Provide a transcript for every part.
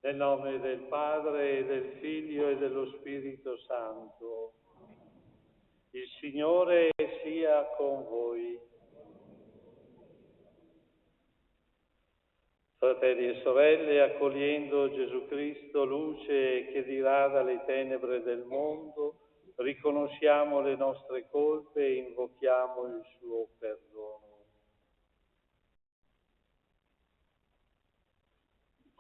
Nel nome del Padre, e del Figlio e dello Spirito Santo. Il Signore sia con voi. Fratelli e sorelle, accogliendo Gesù Cristo, luce che dirada le tenebre del mondo, riconosciamo le nostre colpe e invochiamo il suo perdono.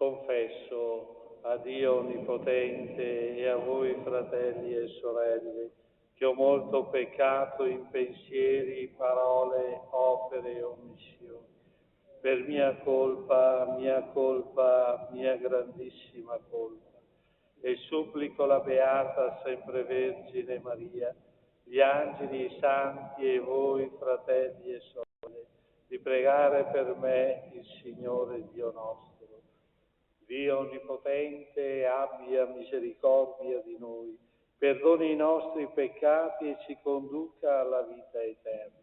Confesso a Dio Onnipotente e a voi, fratelli e sorelle, che ho molto peccato in pensieri, parole, opere e omissioni. Per mia colpa, mia grandissima colpa. E supplico la Beata Sempre Vergine Maria, gli angeli, i santi e voi, fratelli e sorelle, di pregare per me il Signore Dio nostro. Dio Onnipotente abbia misericordia di noi, perdoni i nostri peccati e ci conduca alla vita eterna.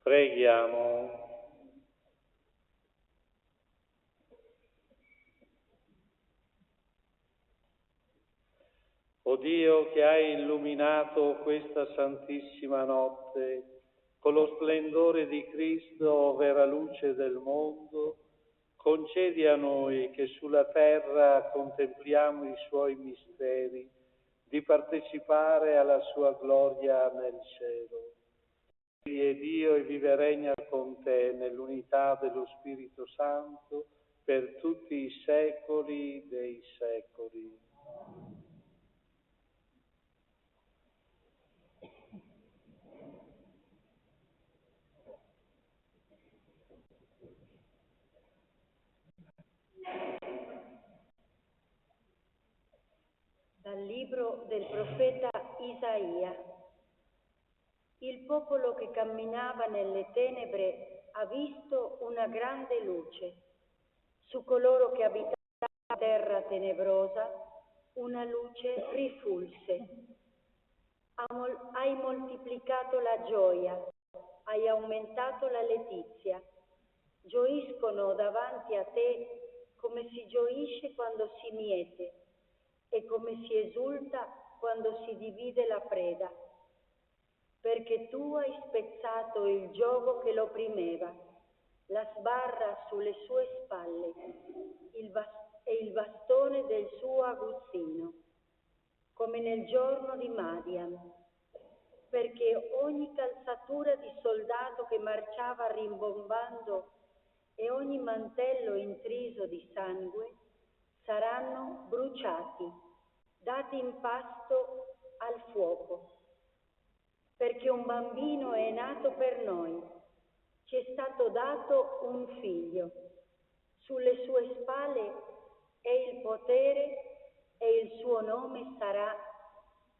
Preghiamo. O Dio, che hai illuminato questa santissima notte con lo splendore di Cristo, vera luce del mondo, concedi a noi che sulla terra contempliamo i suoi misteri, di partecipare alla sua gloria nel cielo. Egli è Dio e vive e regna con te nell'unità dello Spirito Santo per tutti i secoli dei secoli. Dal libro del profeta Isaia. Il popolo che camminava nelle tenebre ha visto una grande luce. Su coloro che abitavano la terra tenebrosa una luce rifulse. Hai moltiplicato la gioia, hai aumentato la letizia. Gioiscono davanti a te come si gioisce quando si miete e come si esulta quando si divide la preda, perché tu hai spezzato il giogo che lo opprimeva, la sbarra sulle sue spalle e il bastone del suo aguzzino, come nel giorno di Madian, perché ogni calzatura di soldato che marciava rimbombando e ogni mantello intriso di sangue saranno bruciati, dati in pasto al fuoco. Perché un bambino è nato per noi, ci è stato dato un figlio, sulle sue spalle è il potere e il suo nome sarà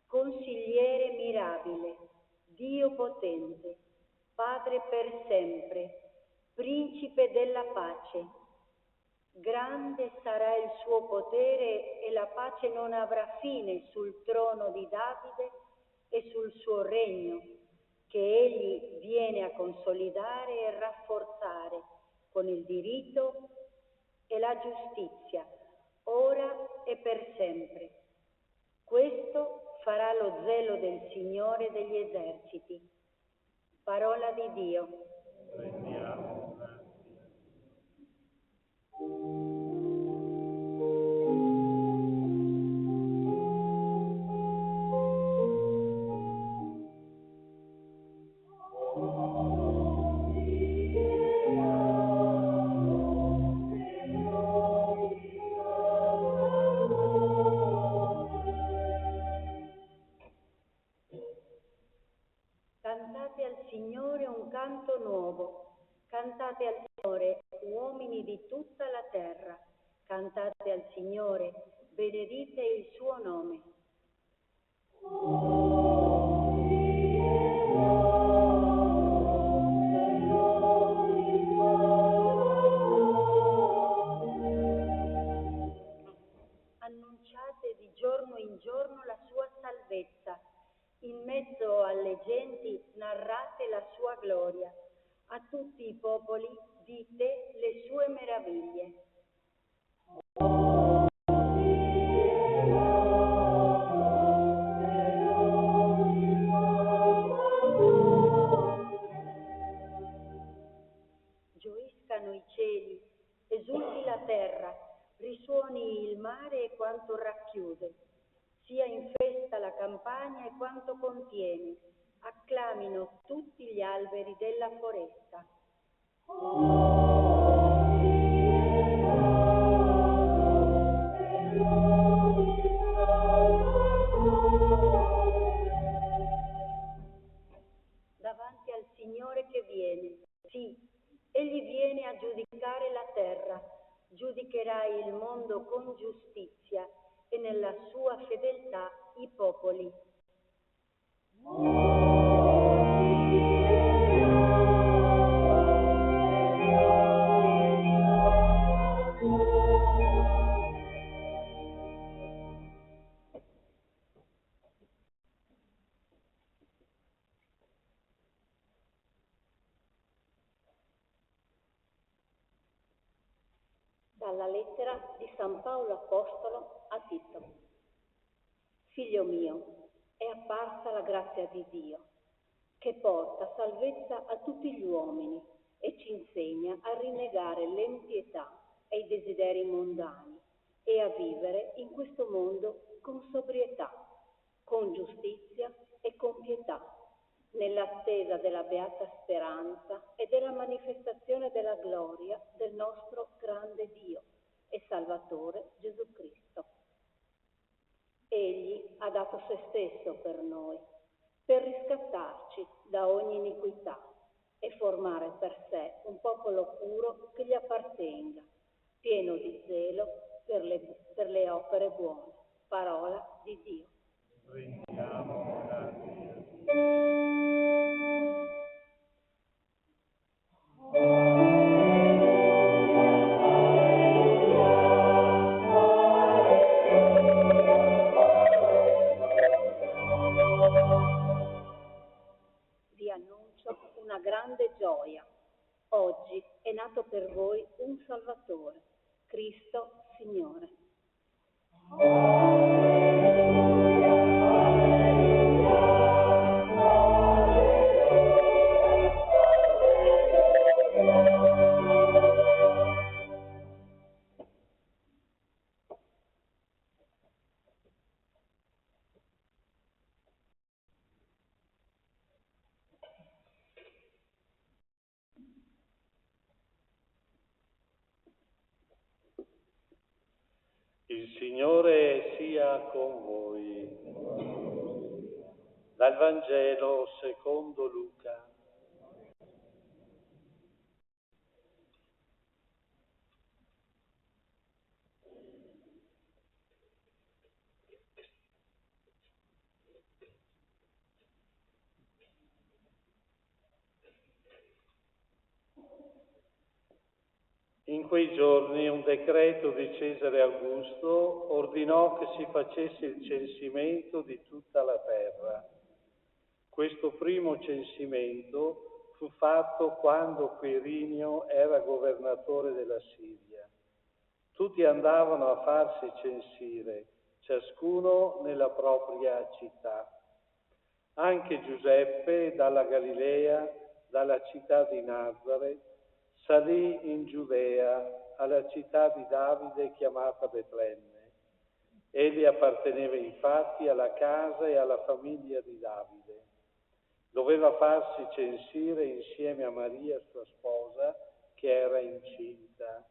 Consigliere mirabile, Dio potente, Padre per sempre, Principe della pace. Grande sarà il suo potere e la pace non avrà fine sul trono di Davide e sul suo regno, che egli viene a consolidare e rafforzare con il diritto e la giustizia, ora e per sempre. Questo farà lo zelo del Signore degli eserciti. Parola di Dio. Prendiamo. Cantate al Signore un canto nuovo, cantate al Signore, uomini di tutta la terra, cantate al Signore, benedite il suo nome. Annunciate di giorno in giorno la sua salvezza. In mezzo alle genti narrate la sua gloria, a tutti i popoli dite le sue meraviglie. Gioiscano i cieli, esulti la terra, risuoni il mare e quanto racchiude. Sia in festa la campagna e quanto contiene. Acclamino tutti gli alberi della foresta. Davanti al Signore che viene, sì, Egli viene a giudicare la terra, giudicherà il mondo con giustizia e nella sua fedeltà i popoli. Dalla lettera di San Paolo Apostolo a Tito. Figlio mio, è apparsa la grazia di Dio, che porta salvezza a tutti gli uomini e ci insegna a rinnegare l'empietà e i desideri mondani e a vivere in questo mondo con sobrietà, con giustizia e con pietà, nell'attesa della beata speranza e della manifestazione della gloria del nostro grande Dio e Salvatore Gesù Cristo. Egli ha dato se stesso per noi, per riscattarci da ogni iniquità e formare per sé un popolo puro che gli appartenga, pieno di zelo per le opere buone. Parola di Dio. Rendiamo grazie. Vi annuncio una grande gioia. Oggi è nato per voi un Salvatore, Cristo Signore. Il Signore sia con voi. Dal Vangelo secondo Luca. In quei giorni un decreto di Cesare Augusto ordinò che si facesse il censimento di tutta la terra. Questo primo censimento fu fatto quando Quirinio era governatore della Siria. Tutti andavano a farsi censire, ciascuno nella propria città. Anche Giuseppe dalla Galilea, dalla città di Nazaret, salì in Giudea, alla città di Davide chiamata Betlemme. Egli apparteneva infatti alla casa e alla famiglia di Davide. Doveva farsi censire insieme a Maria, sua sposa, che era incinta.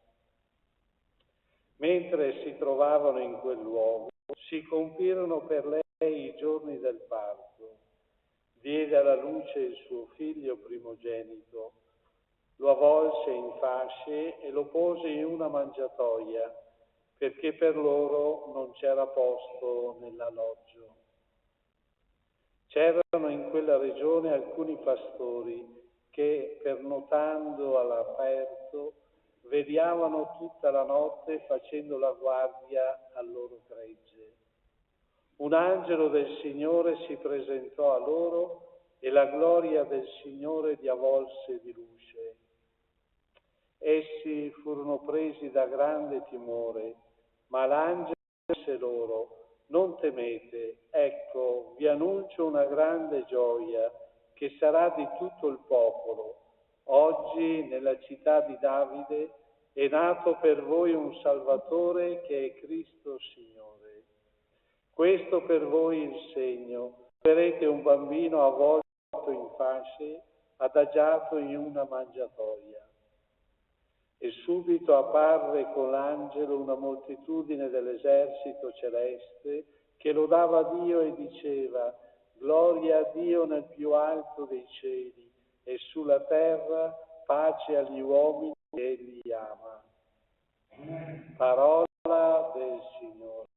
Mentre si trovavano in quel luogo, si compirono per lei i giorni del parto. Diede alla luce il suo figlio primogenito, lo avvolse in fasce e lo pose in una mangiatoia, perché per loro non c'era posto nell'alloggio. C'erano in quella regione alcuni pastori che, pernotando all'aperto, vegliavano tutta la notte facendo la guardia al loro gregge. Un angelo del Signore si presentò a loro e la gloria del Signore li avvolse di luce. Essi furono presi da grande timore, ma l'angelo disse loro: non temete, ecco, vi annuncio una grande gioia che sarà di tutto il popolo. Oggi nella città di Davide è nato per voi un Salvatore che è Cristo Signore. Questo per voi il segno: troverete un bambino avvolto in fasce, adagiato in una mangiatoia. E subito apparve con l'angelo una moltitudine dell'esercito celeste che lodava Dio e diceva: gloria a Dio nel più alto dei cieli e sulla terra pace agli uomini che Egli ama. Parola del Signore.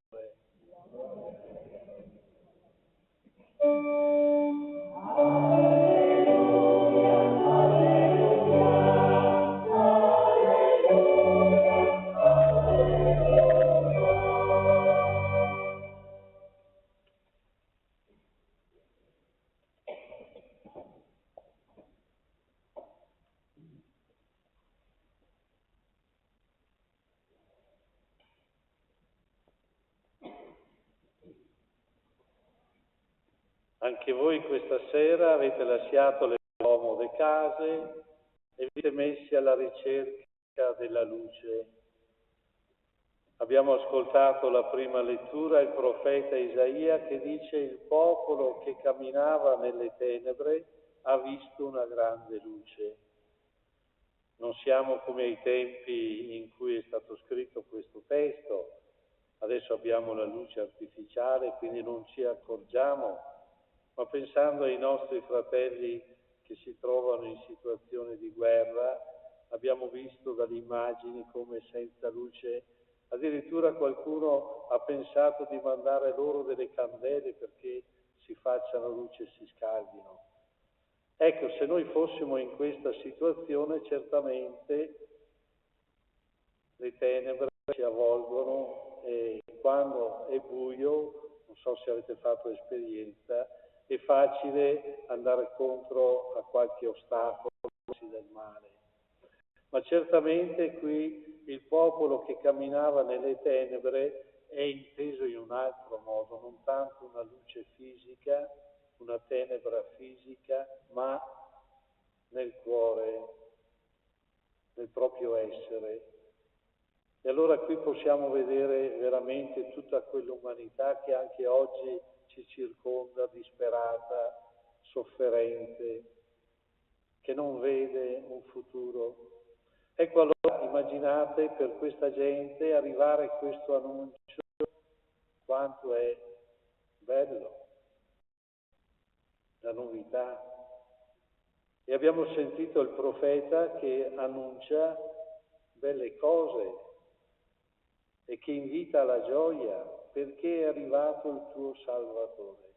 Anche voi questa sera avete lasciato le comode case e vi siete messi alla ricerca della luce. Abbiamo ascoltato la prima lettura, il profeta Isaia, che dice: il popolo che camminava nelle tenebre ha visto una grande luce. Non siamo come ai tempi in cui è stato scritto questo testo. Adesso abbiamo la luce artificiale, quindi non ci accorgiamo, ma pensando ai nostri fratelli che si trovano in situazioni di guerra, abbiamo visto dalle immagini come senza luce, addirittura qualcuno ha pensato di mandare loro delle candele perché si facciano luce e si scaldino. Ecco, se noi fossimo in questa situazione, certamente le tenebre ci avvolgono e quando è buio, non so se avete fatto esperienza, è facile andare contro a qualche ostacolo del male. Ma certamente qui il popolo che camminava nelle tenebre è inteso in un altro modo, non tanto una luce fisica, una tenebra fisica, ma nel cuore, nel proprio essere. E allora qui possiamo vedere veramente tutta quell'umanità che anche oggi ci circonda, disperata, sofferente, che non vede un futuro. Ecco allora, immaginate per questa gente arrivare questo annuncio, quanto è bello, la novità. E abbiamo sentito il profeta che annuncia belle cose e che invita alla gioia perché è arrivato il tuo Salvatore.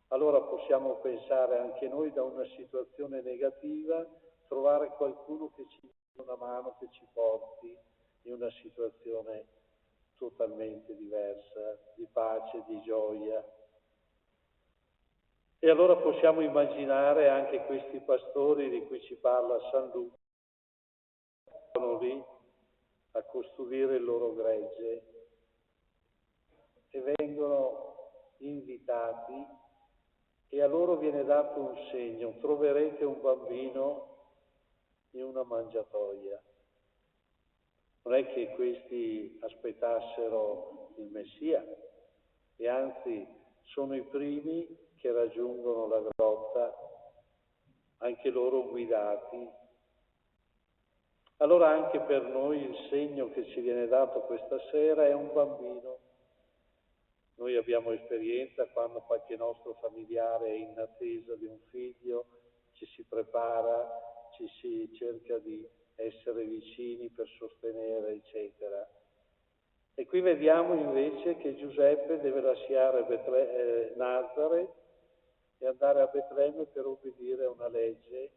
Allora possiamo pensare anche noi da una situazione negativa, trovare qualcuno che ci dia una mano, che ci porti in una situazione totalmente diversa, di pace, di gioia. E allora possiamo immaginare anche questi pastori di cui ci parla San Luca, sono lì a custodire il loro gregge e vengono invitati e a loro viene dato un segno: troverete un bambino in una mangiatoia. Non è che questi aspettassero il Messia, e anzi sono i primi che raggiungono la grotta, anche loro guidati. Allora anche per noi il segno che ci viene dato questa sera è un bambino. Noi abbiamo esperienza quando qualche nostro familiare è in attesa di un figlio, ci si prepara, ci si cerca di essere vicini per sostenere, eccetera. E qui vediamo invece che Giuseppe deve lasciare Nazareth e andare a Betlemme per obbedire a una legge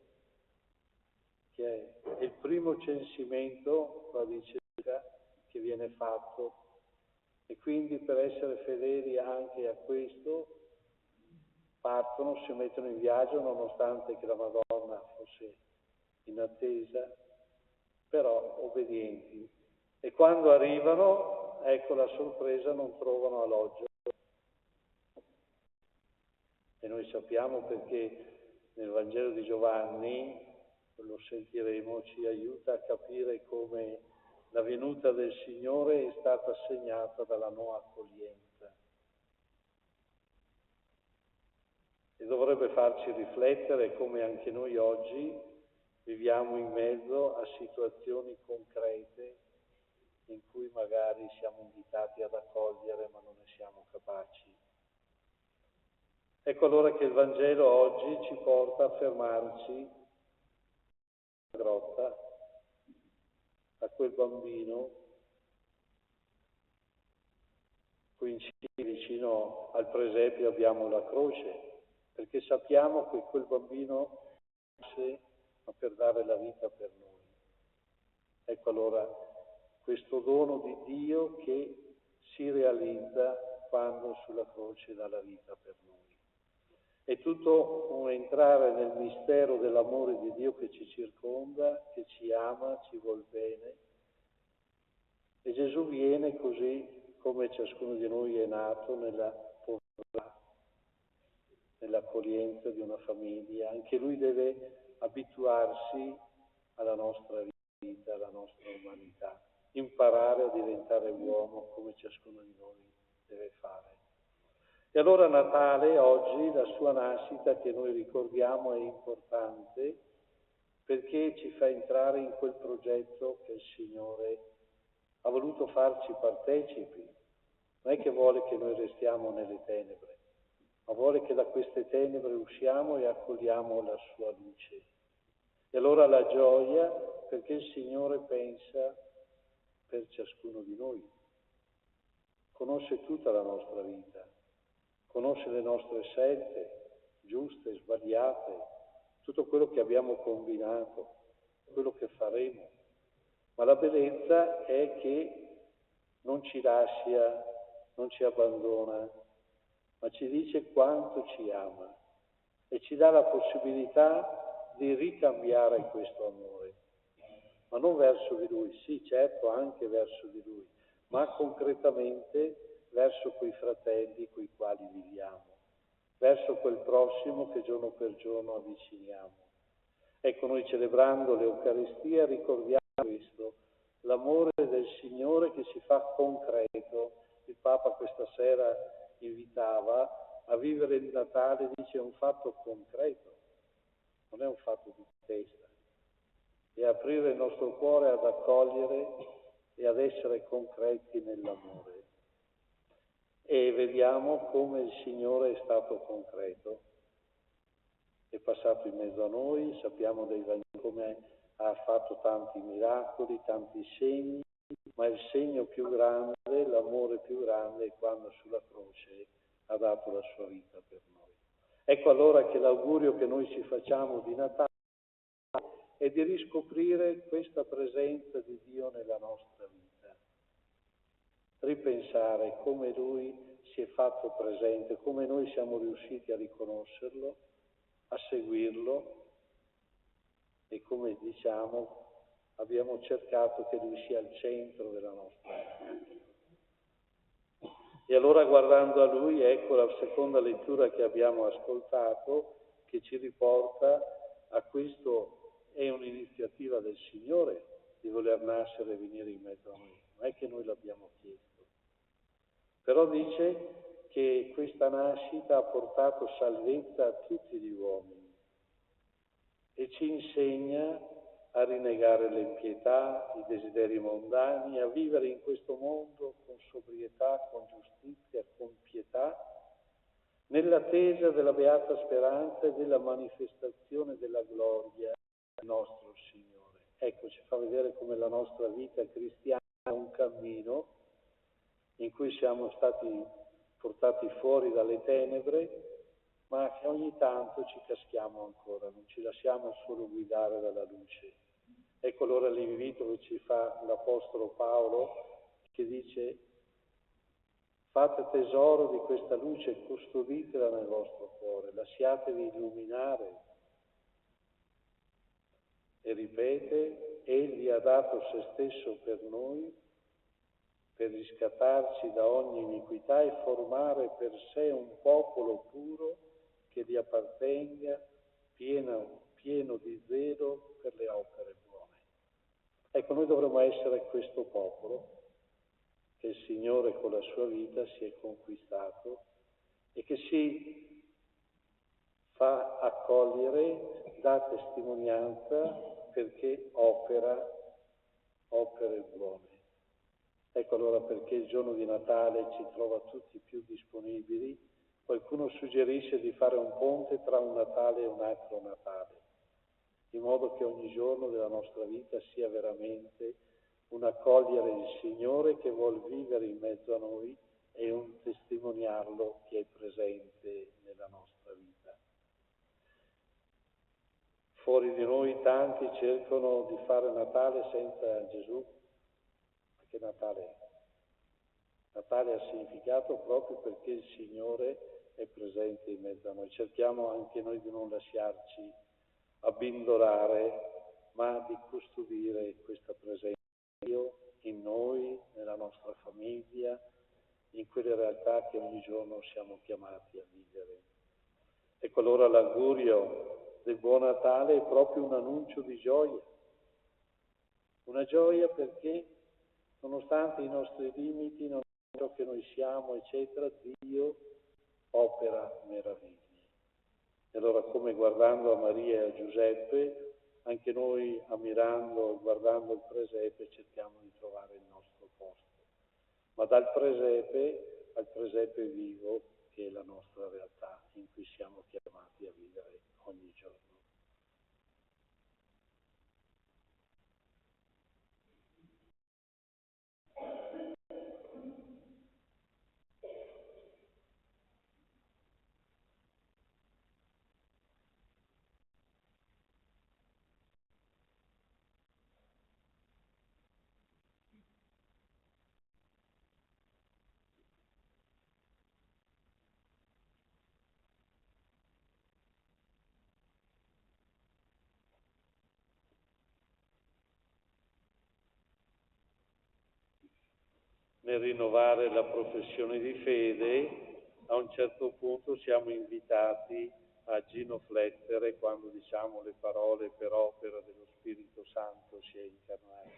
che è il primo censimento, la dice Luca, che viene fatto. E quindi per essere fedeli anche a questo partono, si mettono in viaggio nonostante che la Madonna fosse in attesa, però obbedienti. E quando arrivano, ecco la sorpresa, non trovano alloggio. E noi sappiamo perché nel Vangelo di Giovanni, lo sentiremo, ci aiuta a capire come la venuta del Signore è stata segnata dalla non accoglienza. e dovrebbe farci riflettere come anche noi oggi viviamo in mezzo a situazioni concrete in cui magari siamo invitati ad accogliere ma non ne siamo capaci. Ecco allora che il Vangelo oggi ci porta a fermarci in grotta, a quel bambino qui vicino al presepio abbiamo la croce, perché sappiamo che quel bambino nasce ma per dare la vita per noi. Ecco allora questo dono di Dio che si realizza quando sulla croce dà la vita per noi. È tutto un entrare nel mistero dell'amore di Dio che ci circonda, che ci ama, ci vuol bene. E Gesù viene così come ciascuno di noi è nato nella povertà, nell'accoglienza di una famiglia. Anche lui deve abituarsi alla nostra vita, alla nostra umanità, imparare a diventare uomo come ciascuno di noi deve fare. E allora Natale, oggi, la sua nascita che noi ricordiamo è importante perché ci fa entrare in quel progetto che il Signore ha voluto farci partecipi. Non è che vuole che noi restiamo nelle tenebre, ma vuole che da queste tenebre usciamo e accogliamo la sua luce. E allora la gioia perché il Signore pensa per ciascuno di noi. Conosce tutta la nostra vita, conosce le nostre scelte, giuste, sbagliate, tutto quello che abbiamo combinato, quello che faremo. Ma la bellezza è che non ci lascia, non ci abbandona, ma ci dice quanto ci ama e ci dà la possibilità di ricambiare questo amore, ma non verso di Lui, sì certo anche verso di Lui, ma concretamente verso quei fratelli coi quali viviamo, verso quel prossimo che giorno per giorno avviciniamo. Ecco, noi celebrando l'Eucaristia ricordiamo questo, l'amore del Signore che si fa concreto. Il Papa questa sera invitava a vivere il Natale, dice, è un fatto concreto, non è un fatto di testa, e aprire il nostro cuore ad accogliere e ad essere concreti nell'amore. E vediamo come il Signore è stato concreto, è passato in mezzo a noi, sappiamo dei Vangeli come ha fatto tanti miracoli, tanti segni, ma il segno più grande, l'amore più grande è quando sulla croce ha dato la sua vita per noi. Ecco allora che l'augurio che noi ci facciamo di Natale è di riscoprire questa presenza di Dio nella nostra vita, ripensare come Lui si è fatto presente, come noi siamo riusciti a riconoscerlo, a seguirlo e come diciamo abbiamo cercato che Lui sia al centro della nostra vita. E allora guardando a Lui, ecco la seconda lettura che abbiamo ascoltato che ci riporta a questo. È un'iniziativa del Signore di voler nascere e venire in mezzo a noi, non è che noi l'abbiamo chiesto. Però dice che questa nascita ha portato salvezza a tutti gli uomini e ci insegna a rinnegare l'impietà, i desideri mondani, a vivere in questo mondo con sobrietà, con giustizia, con pietà, nell'attesa della beata speranza e della manifestazione della gloria del nostro Signore. Ecco, ci fa vedere come la nostra vita cristiana è un cammino in cui siamo stati portati fuori dalle tenebre, ma che ogni tanto ci caschiamo ancora, non ci lasciamo solo guidare dalla luce. Ecco allora l'invito che ci fa l'Apostolo Paolo, che dice: fate tesoro di questa luce, custoditela nel vostro cuore, lasciatevi illuminare. E ripete, Egli ha dato se stesso per noi, per riscattarci da ogni iniquità e formare per sé un popolo puro che gli appartenga, pieno di zelo per le opere buone. Ecco, noi dovremmo essere questo popolo che il Signore con la sua vita si è conquistato e che si fa accogliere, dà testimonianza perché opera opere buone. Ecco allora perché il giorno di Natale ci trova tutti più disponibili. Qualcuno suggerisce di fare un ponte tra un Natale e un altro Natale, in modo che ogni giorno della nostra vita sia veramente un accogliere il Signore che vuol vivere in mezzo a noi e un testimoniarlo che è presente nella nostra vita. Fuori di noi tanti cercano di fare Natale senza Gesù. Ma che Natale è? Natale ha significato proprio perché il Signore è presente in mezzo a noi. Cerchiamo anche noi di non lasciarci abbindolare, ma di custodire questa presenza di Dio in noi, nella nostra famiglia, in quelle realtà che ogni giorno siamo chiamati a vivere. Ecco allora l'augurio del Buon Natale è proprio un annuncio di gioia. Una gioia perché, nonostante i nostri limiti, nonostante ciò che noi siamo, eccetera, Dio opera meraviglie. E allora come guardando a Maria e a Giuseppe, anche noi ammirando e guardando il presepe cerchiamo di trovare il nostro posto. Ma dal presepe al presepe vivo, che è la nostra realtà in cui siamo chiamati a vivere ogni giorno. Nel rinnovare la professione di fede, a un certo punto siamo invitati a ginoflettere quando diciamo le parole per opera dello Spirito Santo si è incarnato.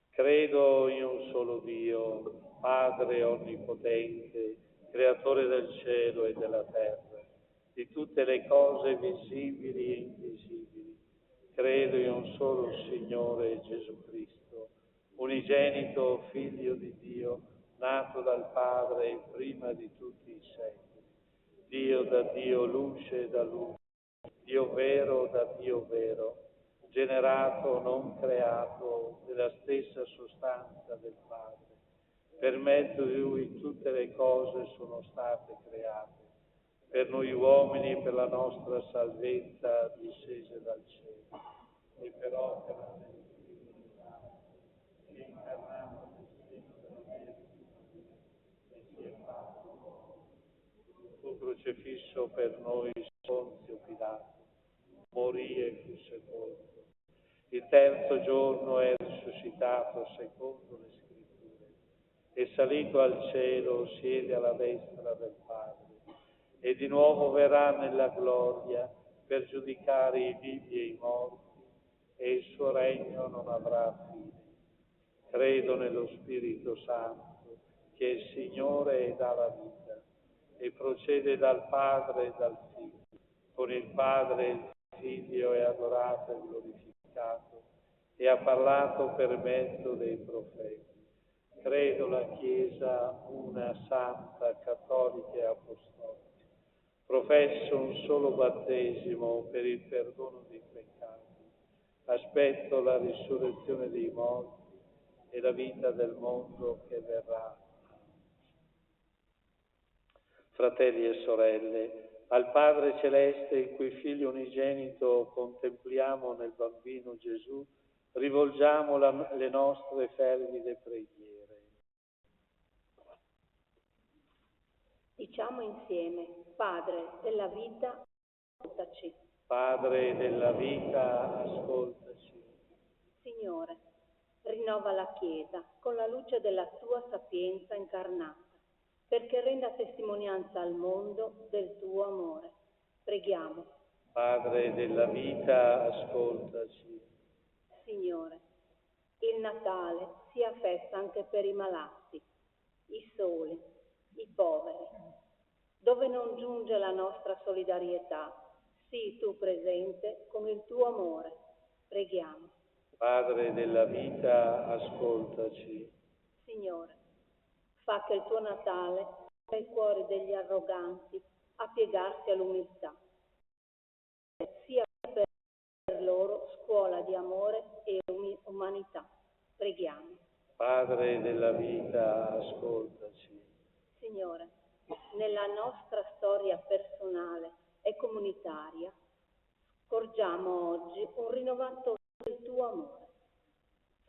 Credo in un solo Dio, Padre onnipotente, creatore del cielo e della terra, di tutte le cose visibili e invisibili. Credo in un solo Signore Gesù Cristo, unigenito Figlio di Dio, nato dal Padre prima di tutti i secoli. Dio da Dio, luce da luce, Dio vero da Dio vero, generato, non creato, della stessa sostanza del Padre. Per mezzo di Lui tutte le cose sono state create, per noi uomini e per la nostra salvezza discese dal cielo, e per opera del Spirito Santo, che è incarnato nel seno della Vergine e si è fatto uomo. Fu crocifisso per noi Ponzio Pilato, morì e fu sepolto. Il terzo giorno è risuscitato secondo le Scritture, è salito al cielo, siede alla destra del Padre, e di nuovo verrà nella gloria per giudicare i vivi e i morti, e il suo regno non avrà fine. Credo nello Spirito Santo, che è il Signore e dà la vita, e procede dal Padre e dal Figlio. Con il Padre e il Figlio è adorato e glorificato, e ha parlato per mezzo dei profeti. Credo la Chiesa una, santa, cattolica e apostolica. Professo un solo battesimo per il perdono dei peccati. Aspetto la risurrezione dei morti e la vita del mondo che verrà. Fratelli e sorelle, al Padre Celeste, il cui Figlio unigenito contempliamo nel bambino Gesù, rivolgiamo le nostre fervide preghiere. Diciamo insieme: Padre della vita, ascoltaci. Padre della vita, ascoltaci. Signore, rinnova la Chiesa con la luce della tua sapienza incarnata, perché renda testimonianza al mondo del tuo amore. Preghiamo. Padre della vita, ascoltaci. Signore, il Natale sia festa anche per i malati, i soli, i poveri. dove non giunge la nostra solidarietà, sii tu presente con il tuo amore. Preghiamo. Padre della vita, ascoltaci. Signore, fa che il tuo Natale nei cuori degli arroganti a piegarsi all'umiltà, sia per loro scuola di amore e umanità. Preghiamo. Padre della vita, ascoltaci. Signore, nella nostra storia personale e comunitaria scorgiamo oggi un rinnovato del tuo amore.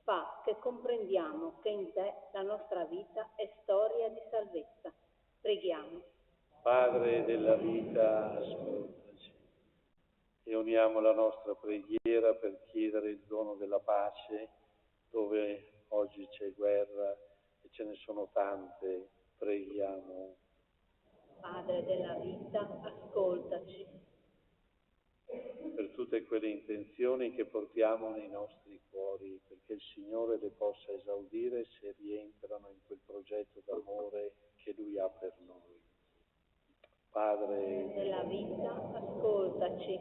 Fa che comprendiamo che in te la nostra vita è storia di salvezza. Preghiamo. Padre della vita, ascoltaci. E uniamo la nostra preghiera per chiedere il dono della pace, dove oggi c'è guerra e ce ne sono tante. Preghiamo. Padre della vita, ascoltaci. Per tutte quelle intenzioni che portiamo nei nostri cuori, perché il Signore le possa esaudire se rientrano in quel progetto d'amore che Lui ha per noi. Padre della vita, ascoltaci.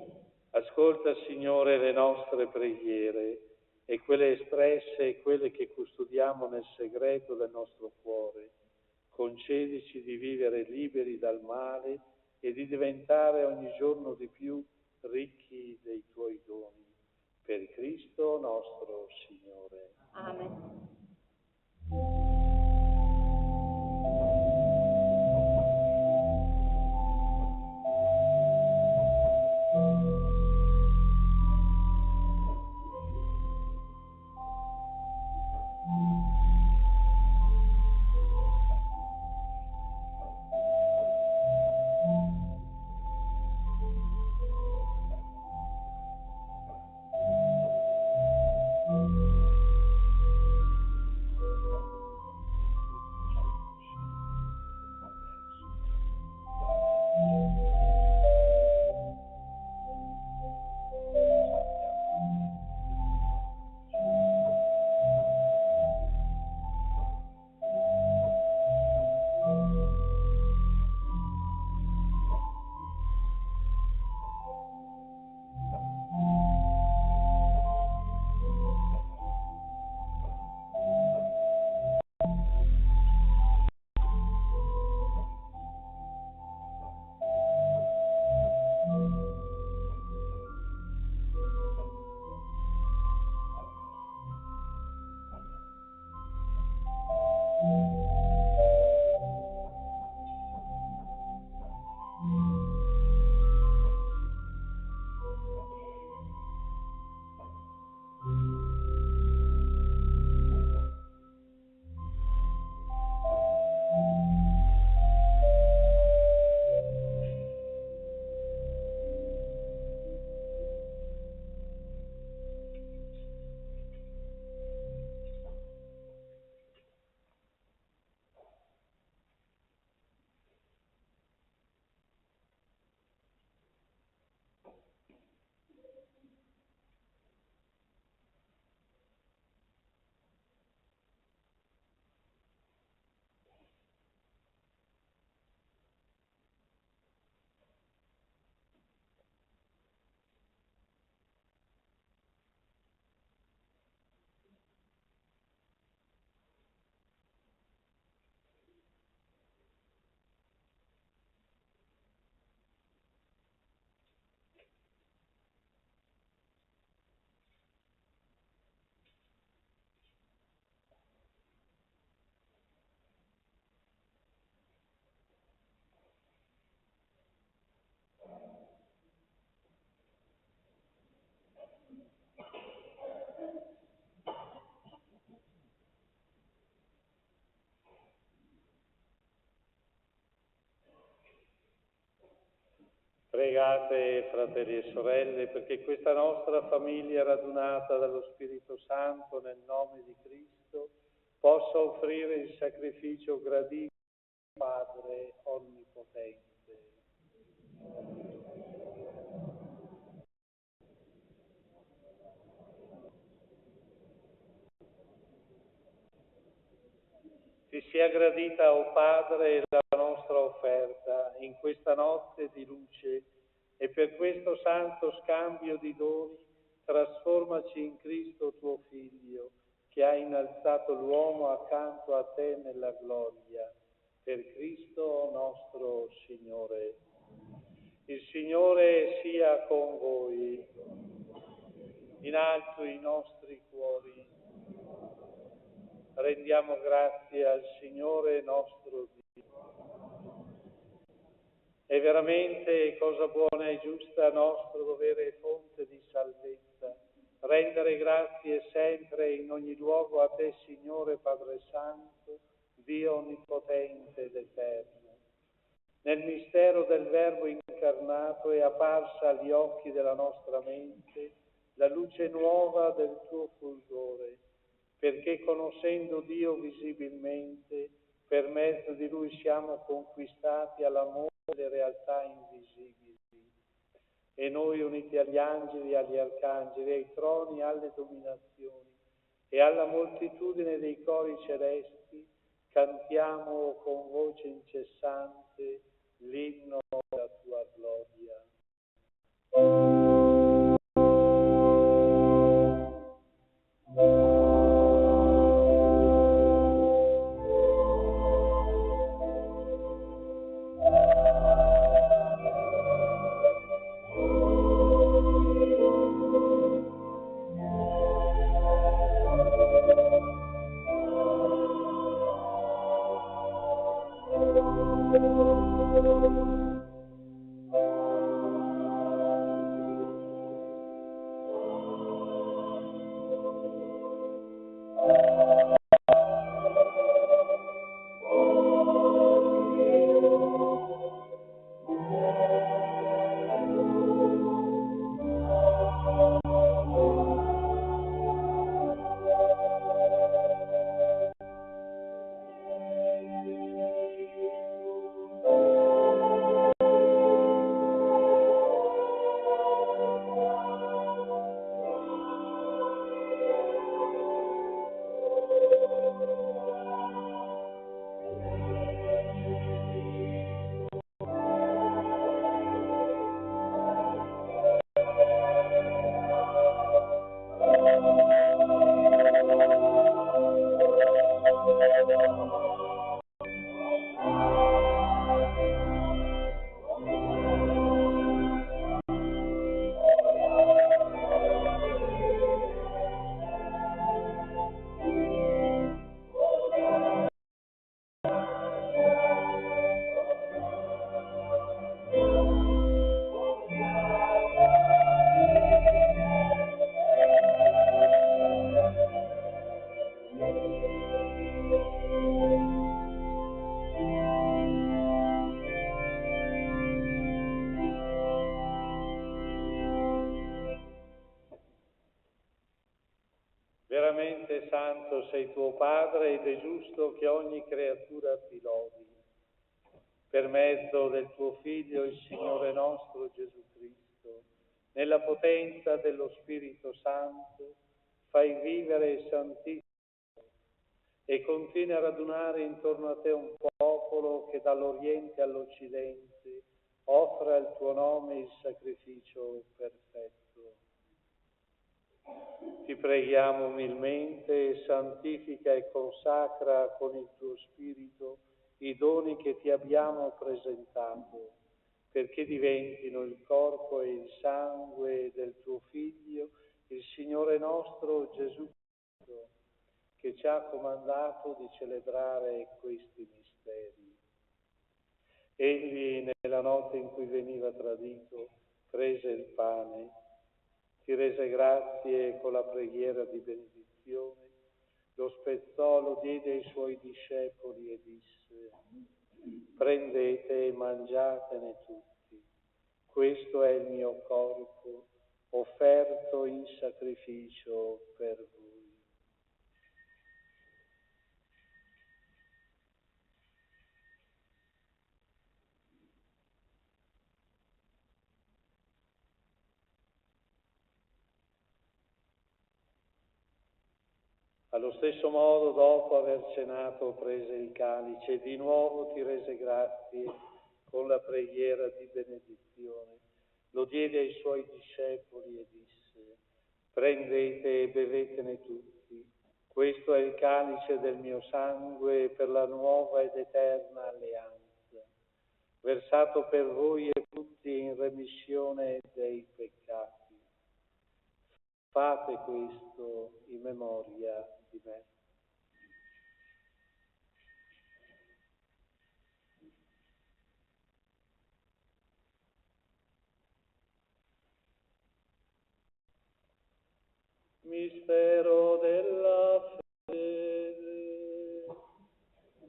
Ascolta, Signore, le nostre preghiere e quelle espresse e quelle che custodiamo nel segreto del nostro cuore. Concedici di vivere liberi dal male e di diventare ogni giorno di più ricchi dei Tuoi doni. Per Cristo nostro Signore. Amen. Pregate, fratelli e sorelle, perché questa nostra famiglia radunata dallo Spirito Santo nel nome di Cristo possa offrire il sacrificio gradito al Padre Onnipotente. Ti sia gradita, o Padre, la nostra offerta, in in questa notte di luce e per questo santo scambio di doni trasformaci in Cristo tuo Figlio, che ha innalzato l'uomo accanto a te nella gloria. Per Cristo nostro Signore. Il Signore sia con voi. In alto i nostri cuori. Rendiamo grazie al Signore nostro Dio. È veramente cosa buona e giusta, nostro dovere e fonte di salvezza, rendere grazie sempre in ogni luogo a te, Signore Padre Santo, Dio onnipotente ed eterno. Nel mistero del Verbo incarnato è apparsa agli occhi della nostra mente la luce nuova del tuo fulgore, perché conoscendo Dio visibilmente, per mezzo di Lui siamo conquistati all'amore delle realtà invisibili. E noi, uniti agli angeli, agli arcangeli, ai troni, alle dominazioni e alla moltitudine dei cori celesti, cantiamo con voce incessante l'inno della tua gloria. Veramente santo sei tuo Padre ed è giusto che ogni creatura ti lodi. Per mezzo del tuo Figlio, il Signore nostro Gesù Cristo, nella potenza dello Spirito Santo, fai vivere e santificare e continui a radunare intorno a te un popolo che dall'Oriente all'Occidente offre al tuo nome il sacrificio perfetto. Ti preghiamo umilmente, santifica e consacra con il tuo Spirito i doni che ti abbiamo presentato, perché diventino il corpo e il sangue del tuo Figlio, il Signore nostro Gesù Cristo, che ci ha comandato di celebrare questi misteri. Egli, nella notte in cui veniva tradito, prese il pane, ti rese grazie con la preghiera di benedizione, lo spezzò, lo diede ai suoi discepoli e disse: prendete e mangiatene tutti, questo è il mio corpo offerto in sacrificio per voi. Allo stesso modo, dopo aver cenato, prese il calice e di nuovo ti rese grazie, con la preghiera di benedizione, lo diede ai suoi discepoli e disse: prendete e bevetene tutti, questo è il calice del mio sangue per la nuova ed eterna alleanza, versato per voi e tutti in remissione dei peccati. Fate questo in memoria di me. Mistero della fede,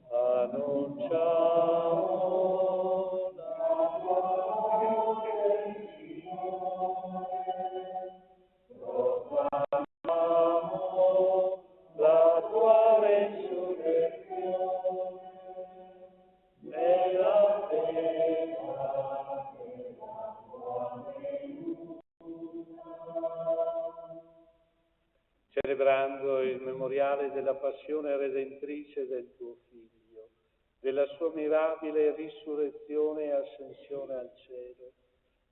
annunciamo la morte del Signore, proclamiamo la tua resurrezione e l'attesa della tua venuta. Celebrando il memoriale della passione redentrice del tuo Figlio, della sua mirabile risurrezione e ascensione al cielo,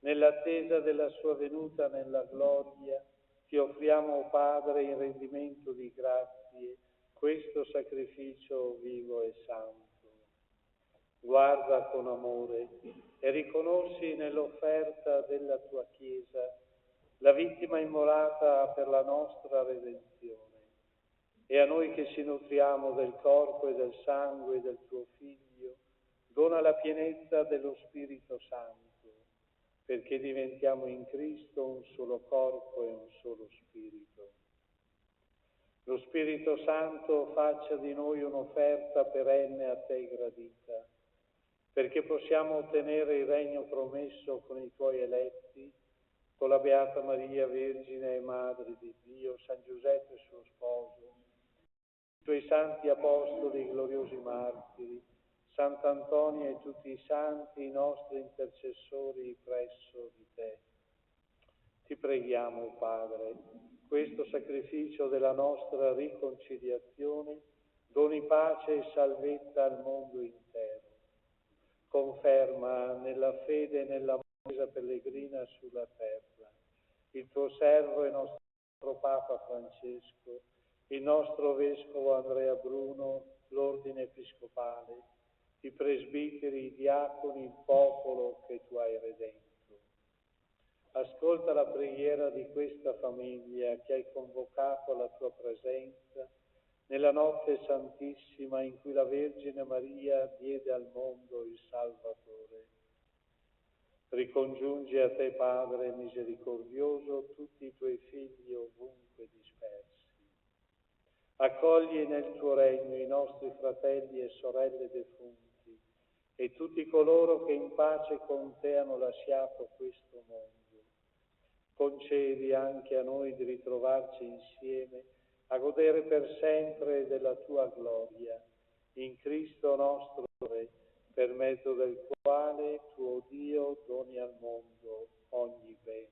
nell'attesa della sua venuta nella gloria, ti offriamo, Padre, in rendimento di grazie, questo sacrificio vivo e santo. Guarda con amore e riconosci nell'offerta della tua Chiesa la vittima immolata per la nostra redenzione, e a noi che ci nutriamo del corpo e del sangue del tuo Figlio, dona la pienezza dello Spirito Santo, perché diventiamo in Cristo un solo corpo e un solo Spirito. Lo Spirito Santo faccia di noi un'offerta perenne a te gradita, perché possiamo ottenere il regno promesso con i tuoi eletti, con la Beata Maria, Vergine e Madre di Dio, San Giuseppe suo sposo, i tuoi santi apostoli, gloriosi martiri, Sant'Antonio e tutti i santi, i nostri intercessori presso di te. Ti preghiamo, Padre, questo sacrificio della nostra riconciliazione doni pace e salvezza al mondo intero. Conferma nella fede e nella Chiesa pellegrina sulla terra il tuo servo e nostro Papa Francesco, il nostro Vescovo Andrea Bruno, l'Ordine Episcopale, i presbiteri, i diaconi, il popolo che tu hai redento. Ascolta la preghiera di questa famiglia che hai convocato alla tua presenza nella notte santissima in cui la Vergine Maria diede al mondo il Salvatore. Ricongiungi a te, Padre misericordioso, tutti i tuoi figli ovunque dispersi. Accogli nel tuo regno i nostri fratelli e sorelle defunti e tutti coloro che in pace con te hanno lasciato questo mondo. Concedi anche a noi di ritrovarci insieme a godere per sempre della tua gloria, in Cristo nostro Re, per mezzo del quale tuo Dio doni al mondo ogni bene.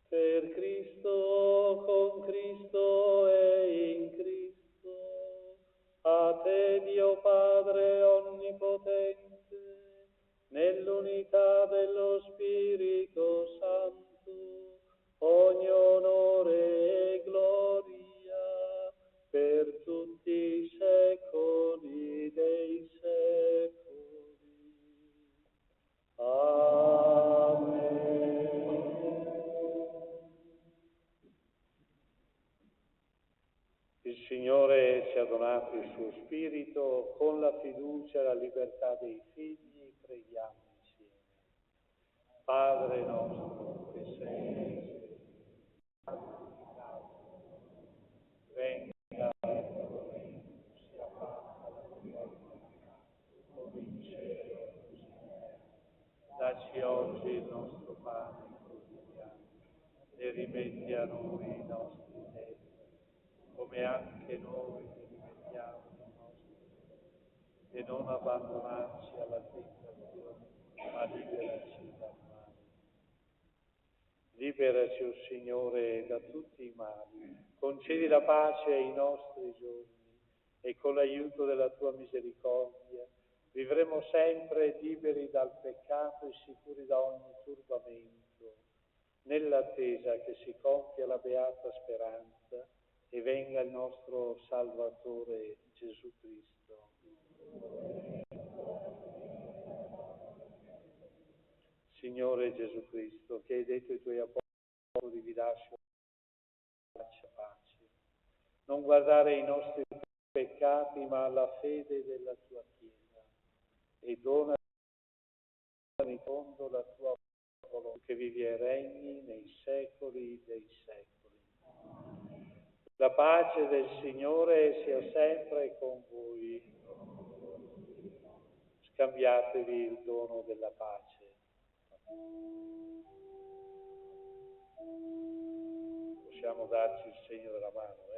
Per Cristo, con Cristo e in Cristo, a te Dio Padre Onnipotente, nell'unità dello Spirito Santo, ogni onore e gloria per tutti i secoli dei secoli. Amen. Il Signore ci ha donato il suo Spirito, con la fiducia e la libertà dei figli preghiamo insieme. Padre nostro che sei nei cieli, venga il tuo regno, sia fatta la tua volontà, come in cielo così in terra. Dacci oggi il nostro pane quotidiano e rimetti a noi i nostri debiti, come anche noi ti rimettiamo i nostri debiti, e non abbandonarci alla tentazione, ma liberaci dal male. Liberaci, o Signore, da tutti i mali, concedi la pace ai nostri giorni e con l'aiuto della tua misericordia vivremo sempre liberi dal peccato e sicuri da ogni turbamento, nell'attesa che si compia la beata speranza e venga il nostro Salvatore Gesù Cristo. Signore Gesù Cristo, che hai detto ai tuoi apostoli vi lascio pace, non guardare i nostri peccati ma alla fede della tua Chiesa e dona in fondo la tua volontà, che vivi e regni nei secoli dei secoli. La pace del Signore sia sempre con voi. Scambiatevi il dono della pace. Possiamo darci il segno della mano,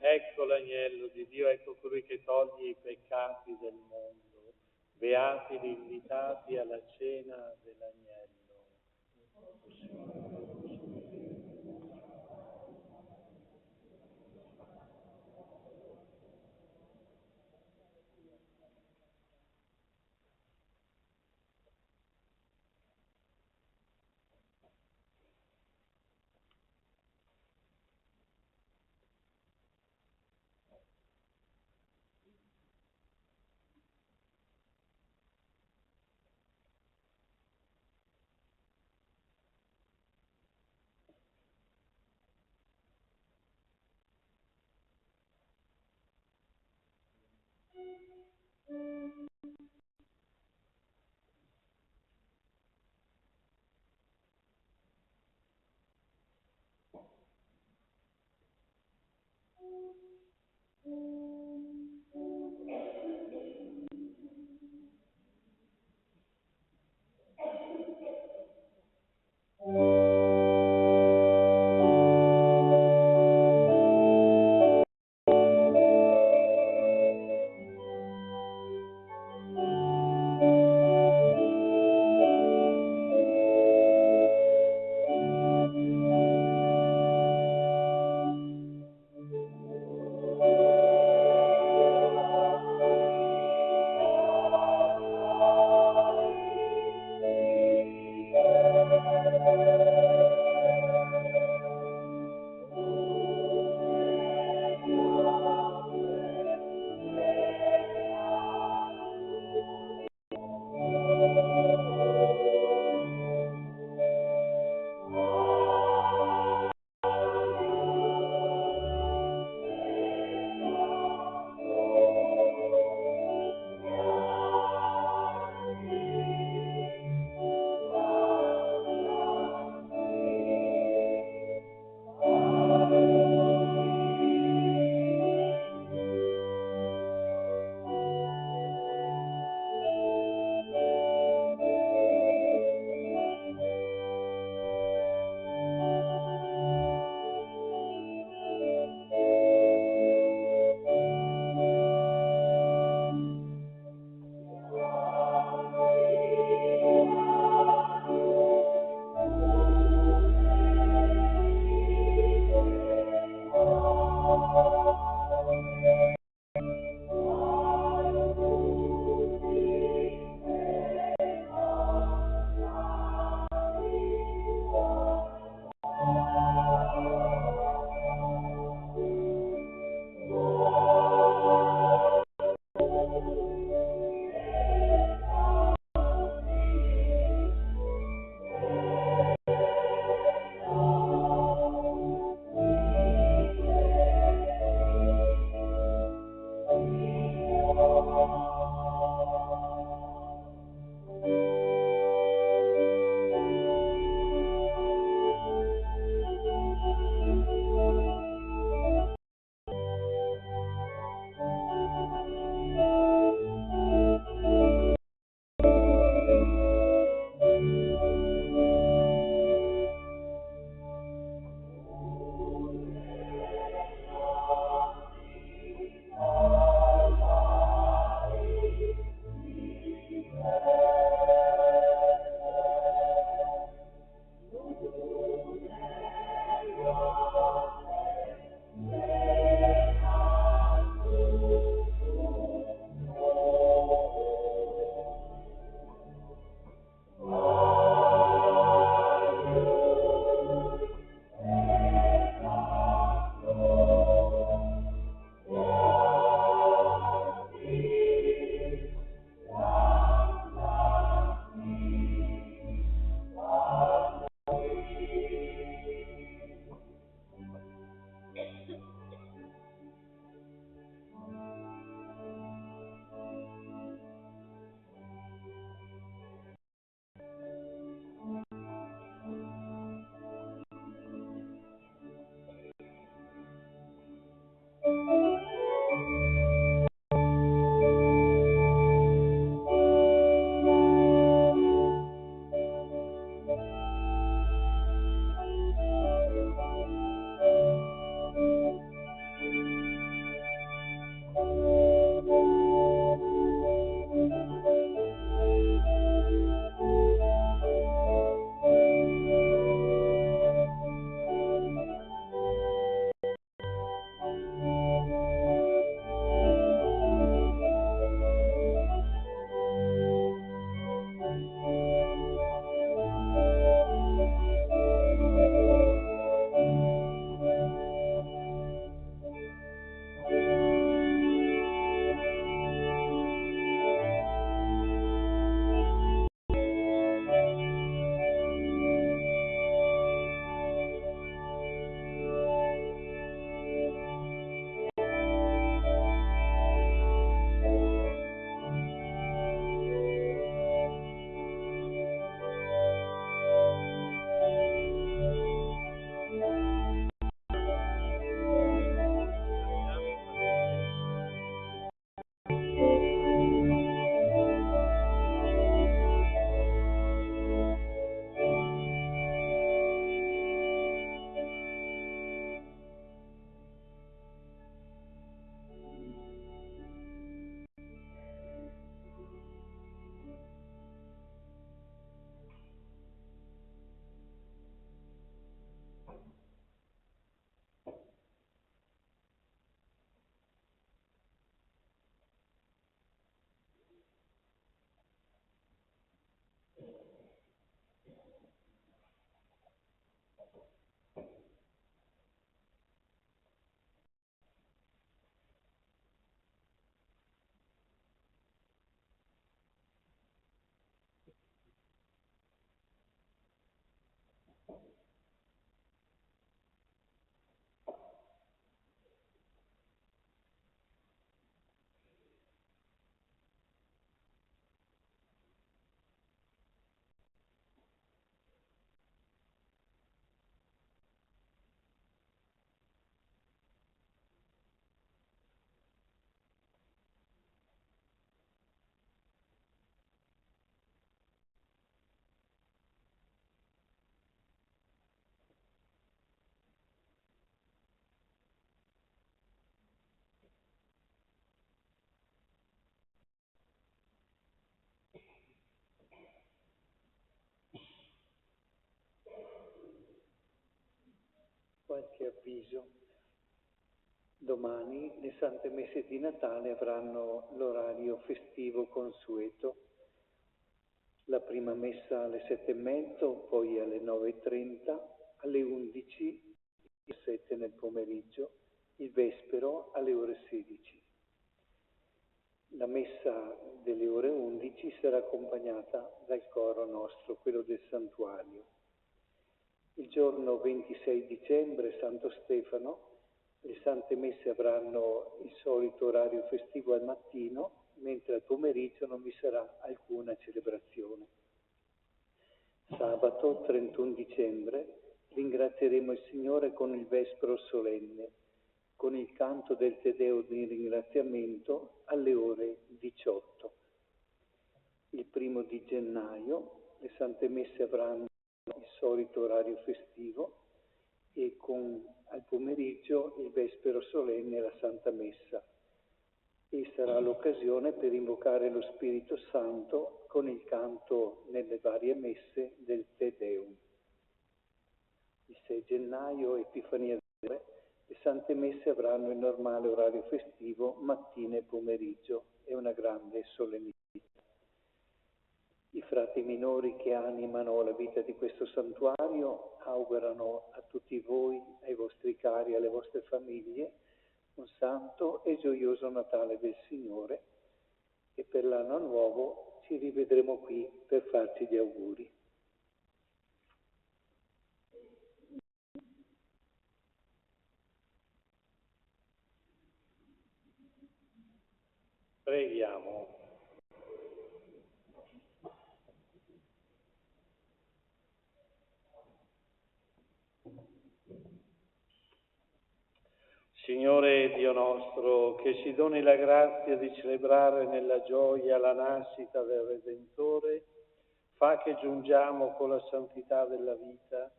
Ecco l'agnello di Dio, ecco colui che toglie i peccati del mondo. Beati gli invitati alla cena dell'agnello. qualche avviso. Domani le Sante Messe di Natale avranno l'orario festivo consueto. La prima messa alle 7:30, poi alle 9:30, alle 11, alle 7 nel pomeriggio, il vespero alle ore 16. La messa delle ore 11 sarà accompagnata dal coro nostro, quello del santuario. Il giorno 26 dicembre, Santo Stefano, le Sante Messe avranno il solito orario festivo al mattino, mentre al pomeriggio non vi sarà alcuna celebrazione. Sabato 31 dicembre ringrazieremo il Signore con il Vespero solenne, con il canto del Te Deum di ringraziamento alle ore 18. Il 1 di gennaio le Sante Messe avranno il solito orario festivo e al pomeriggio il Vespero solenne e la Santa Messa. E sarà l'occasione per invocare lo Spirito Santo con il canto nelle varie messe del Te Deum. Il 6 gennaio, Epifania del Re, le Sante Messe avranno il normale orario festivo mattina e pomeriggio e una grande solennità. I frati minori che animano la vita di questo santuario augurano a tutti voi, ai vostri cari, alle vostre famiglie, un santo e gioioso Natale del Signore, e per l'anno nuovo ci rivedremo qui per farci gli auguri. Preghiamo. Signore Dio nostro, che ci doni la grazia di celebrare nella gioia la nascita del Redentore, fa che giungiamo con la santità della vita a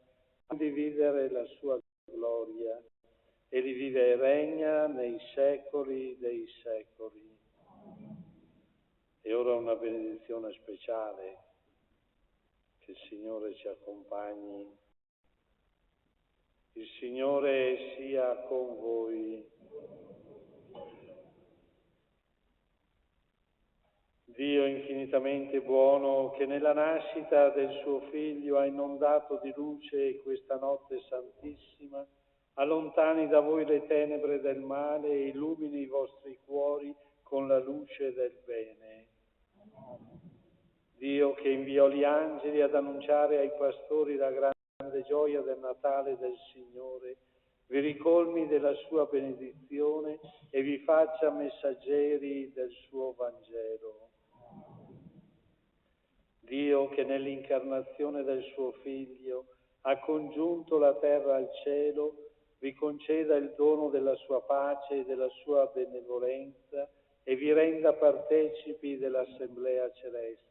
condividere la sua gloria e li vive e regna nei secoli dei secoli. E ora una benedizione speciale, che il Signore ci accompagni. Il Signore sia con voi. Dio infinitamente buono, che nella nascita del suo Figlio ha inondato di luce questa notte santissima, allontani da voi le tenebre del male e illumini i vostri cuori con la luce del bene. Dio che inviò gli angeli ad annunciare ai pastori la grande gioia del Natale del Signore, vi ricolmi della sua benedizione e vi faccia messaggeri del suo Vangelo. Dio che nell'incarnazione del suo Figlio ha congiunto la terra al cielo, vi conceda il dono della sua pace e della sua benevolenza e vi renda partecipi dell'Assemblea celeste.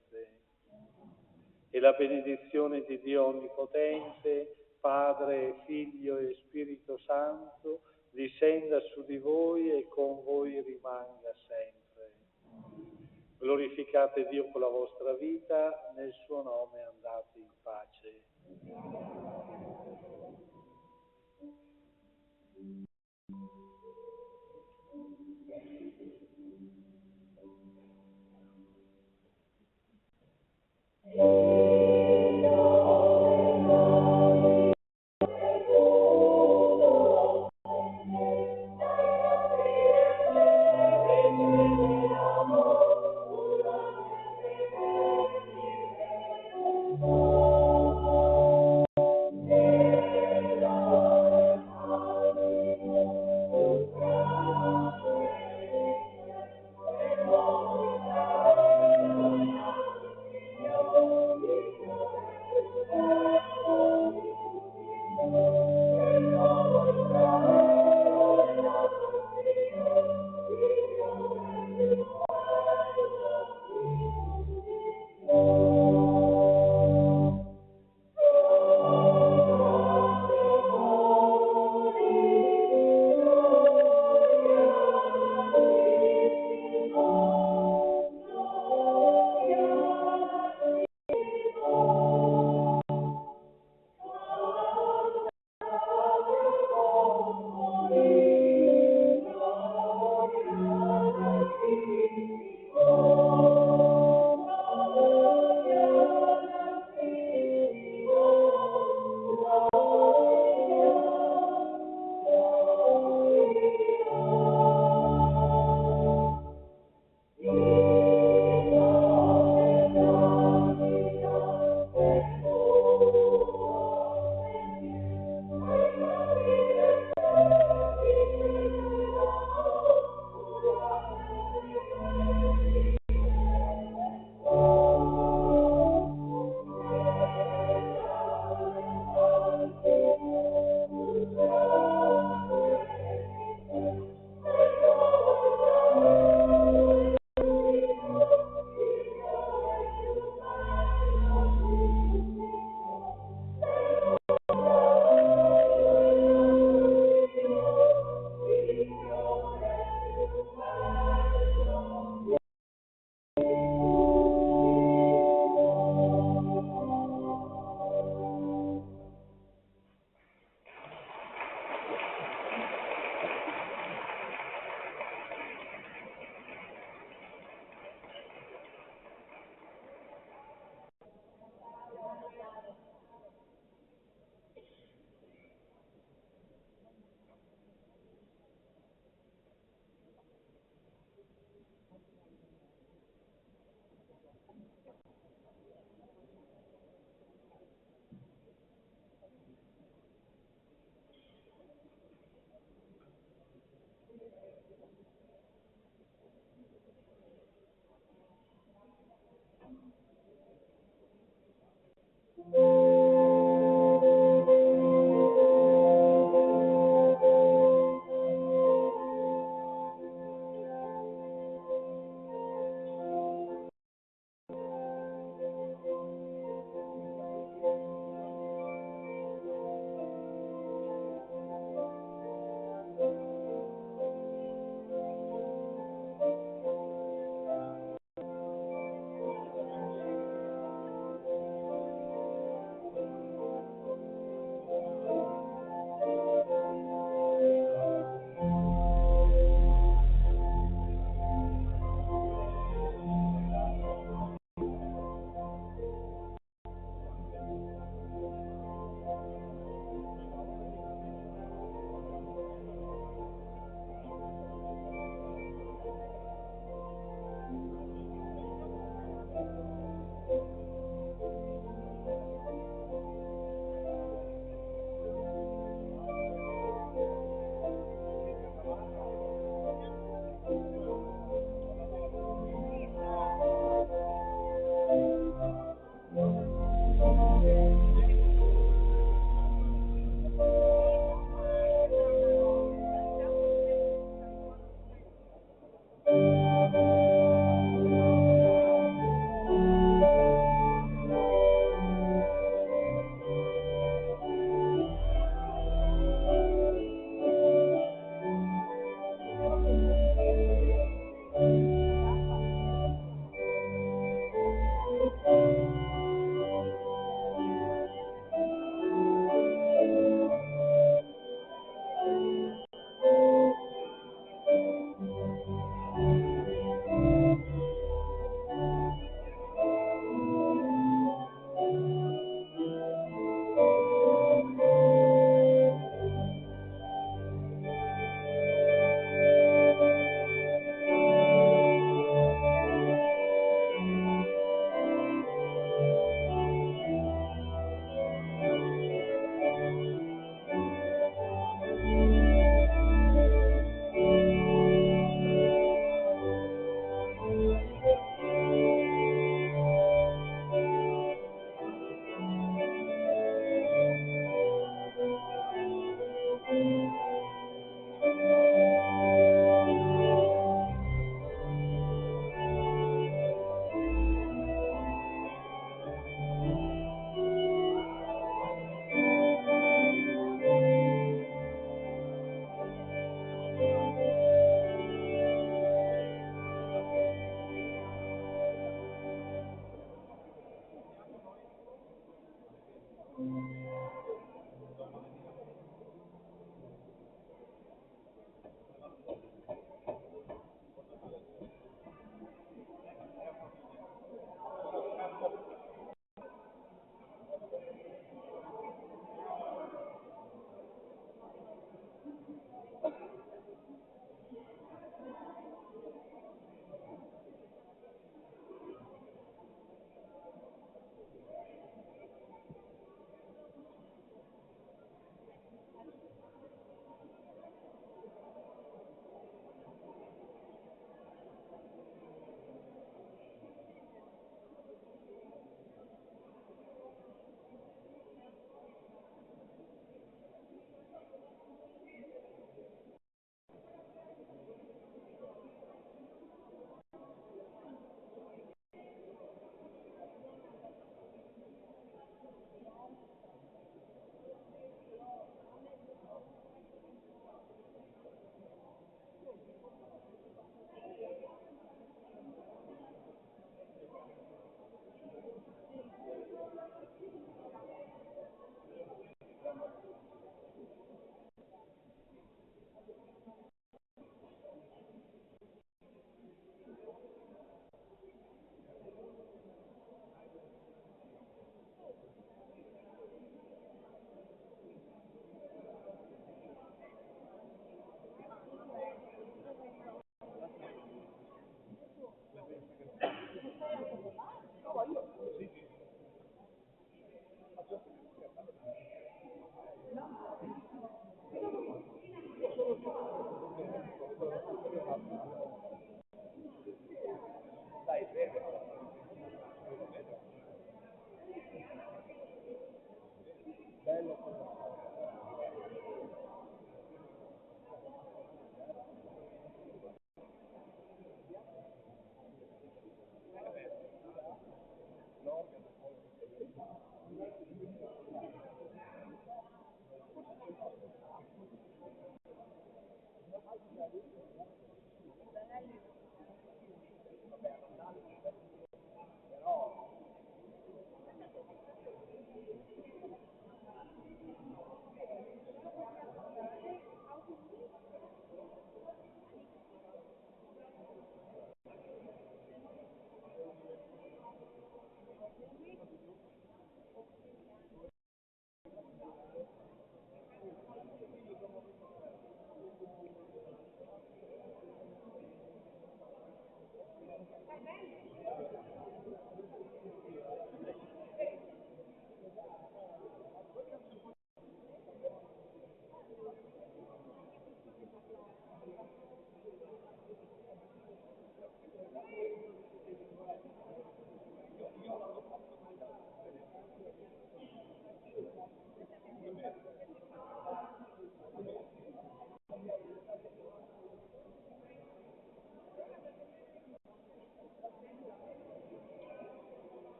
E la benedizione di Dio Onnipotente, Padre, Figlio e Spirito Santo, discenda su di voi e con voi rimanga sempre. Glorificate Dio con la vostra vita, nel suo nome andate in pace.